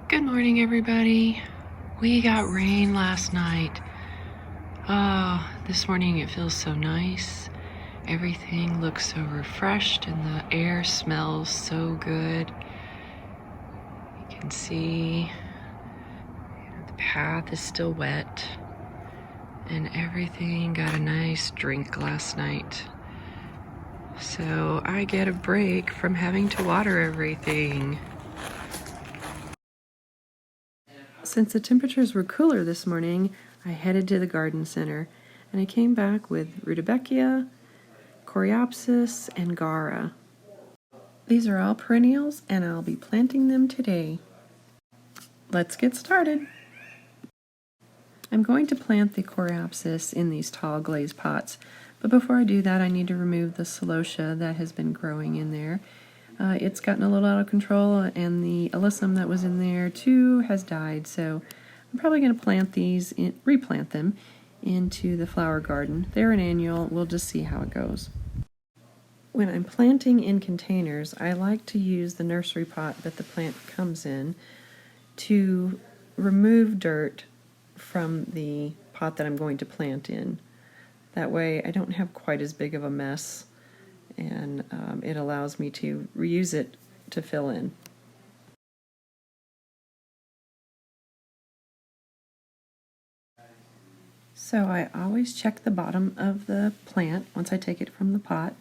Good morning, everybody. We got rain last night. Oh, this morning it feels so nice. Everything looks so refreshed and the air smells so good. You can see the path is still wet and everything got a nice drink last night. So I get a break from having to water everything. Since the temperatures were cooler this morning, I headed to the garden center and I came back with rudbeckia, coreopsis, and gaura. These are all perennials and I'll be planting them today. Let's get started. I'm going to plant the coreopsis in these tall glazed pots, but before I do that I need to remove the celosia that has been growing in there. It's gotten a little out of control and the alyssum that was in there too has died, so I'm probably going to replant them into the flower garden. They're an annual, we'll just see how it goes. When I'm planting in containers, I like to use the nursery pot that the plant comes in to remove dirt from the pot that I'm going to plant in. That way I don't have quite as big of a mess, and it allows me to reuse it to fill in. So I always check the bottom of the plant once I take it from the pot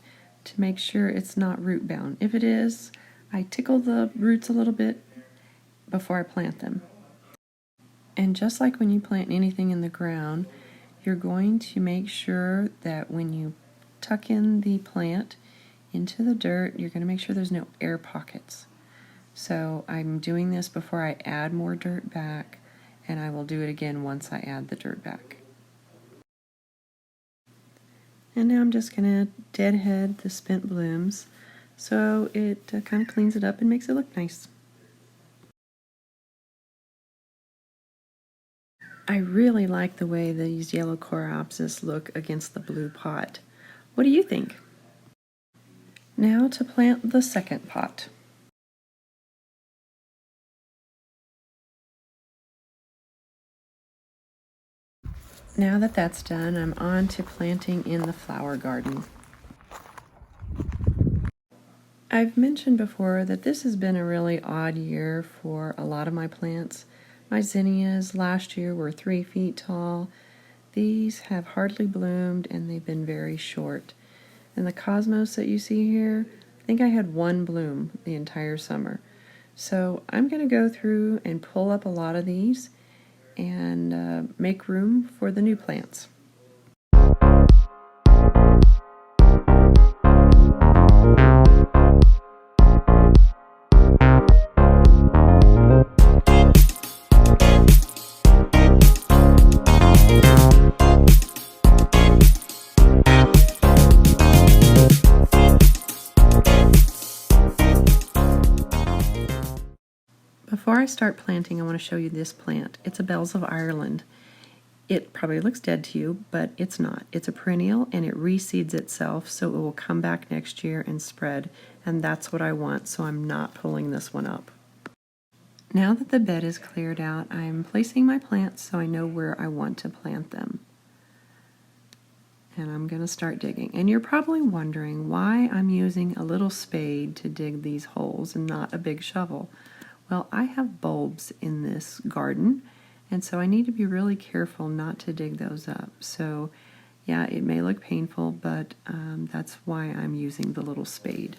to make sure it's not root bound. If it is, I tickle the roots a little bit before I plant them. And just like when you plant anything in the ground, you're going to make sure that when you tuck in the plant into the dirt, you're going to make sure there's no air pockets. So I'm doing this before I add more dirt back, and I will do it again once I add the dirt back. And now I'm just going to deadhead the spent blooms so it kind of cleans it up and makes it look nice. I really like the way these yellow coreopsis look against the blue pot. What do you think? Now to plant the second pot. Now that that's done, I'm on to planting in the flower garden. I've mentioned before that this has been a really odd year for a lot of my plants. My zinnias last year were 3 feet tall. These have hardly bloomed and they've been very short. And the cosmos that you see here, I think I had 1 bloom the entire summer. So I'm going to go through and pull up a lot of these and make room for the new plants. Before I start planting, I want to show you this plant. It's a Bells of Ireland. It probably looks dead to you, but it's not. It's a perennial and it reseeds itself, so it will come back next year and spread, and that's what I want, so I'm not pulling this one up. Now that the bed is cleared out, I'm placing my plants so I know where I want to plant them. And I'm going to start digging. And you're probably wondering why I'm using a little spade to dig these holes and not a big shovel. Well, I have bulbs in this garden, and so I need to be really careful not to dig those up. So, yeah, it may look painful, but that's why I'm using the little spade.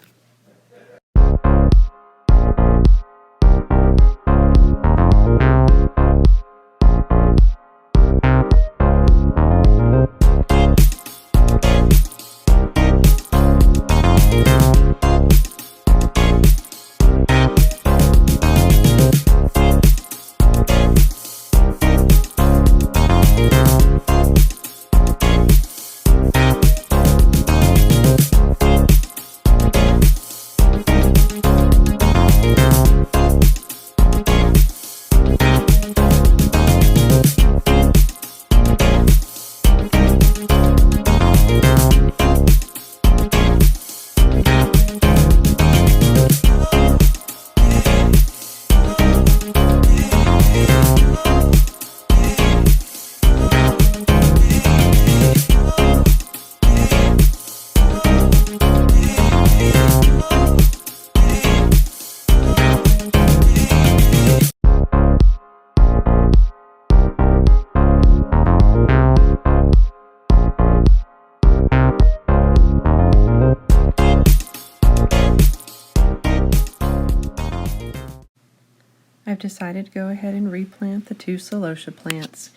I've decided to go ahead and replant the 2 celosia plants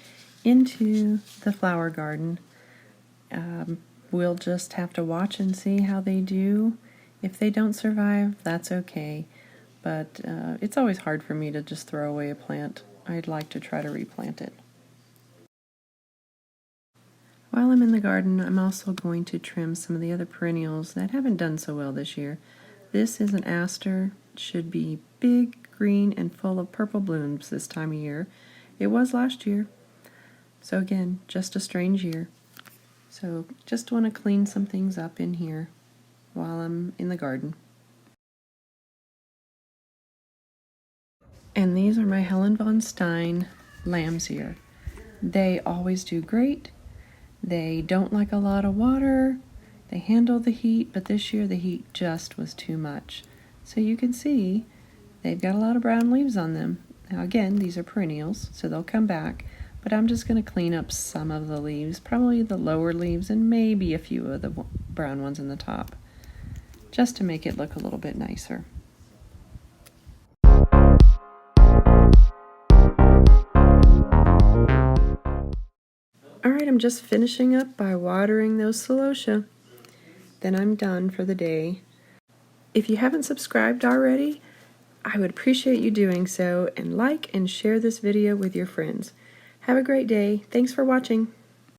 into the flower garden. We'll just have to watch and see how they do. If they don't survive, that's okay. But it's always hard for me to just throw away a plant. I'd like to try to replant it. While I'm in the garden, I'm also going to trim some of the other perennials that haven't done so well this year. This is an aster. It should be big, green, and full of purple blooms this time of year. It was last year. So again, just a strange year. So just want to clean some things up in here while I'm in the garden. And these are my Helen von Stein lambs ear. They always do great. They don't like a lot of water. They handle the heat, but this year the heat just was too much. So you can see they've got a lot of brown leaves on them. Now again, these are perennials, so they'll come back, but I'm just going to clean up some of the leaves, probably the lower leaves and maybe a few of the brown ones in the top, just to make it look a little bit nicer. Alright, I'm just finishing up by watering those celosia. Then I'm done for the day. If you haven't subscribed already, I would appreciate you doing so, and like and share this video with your friends. Have a great day. Thanks for watching.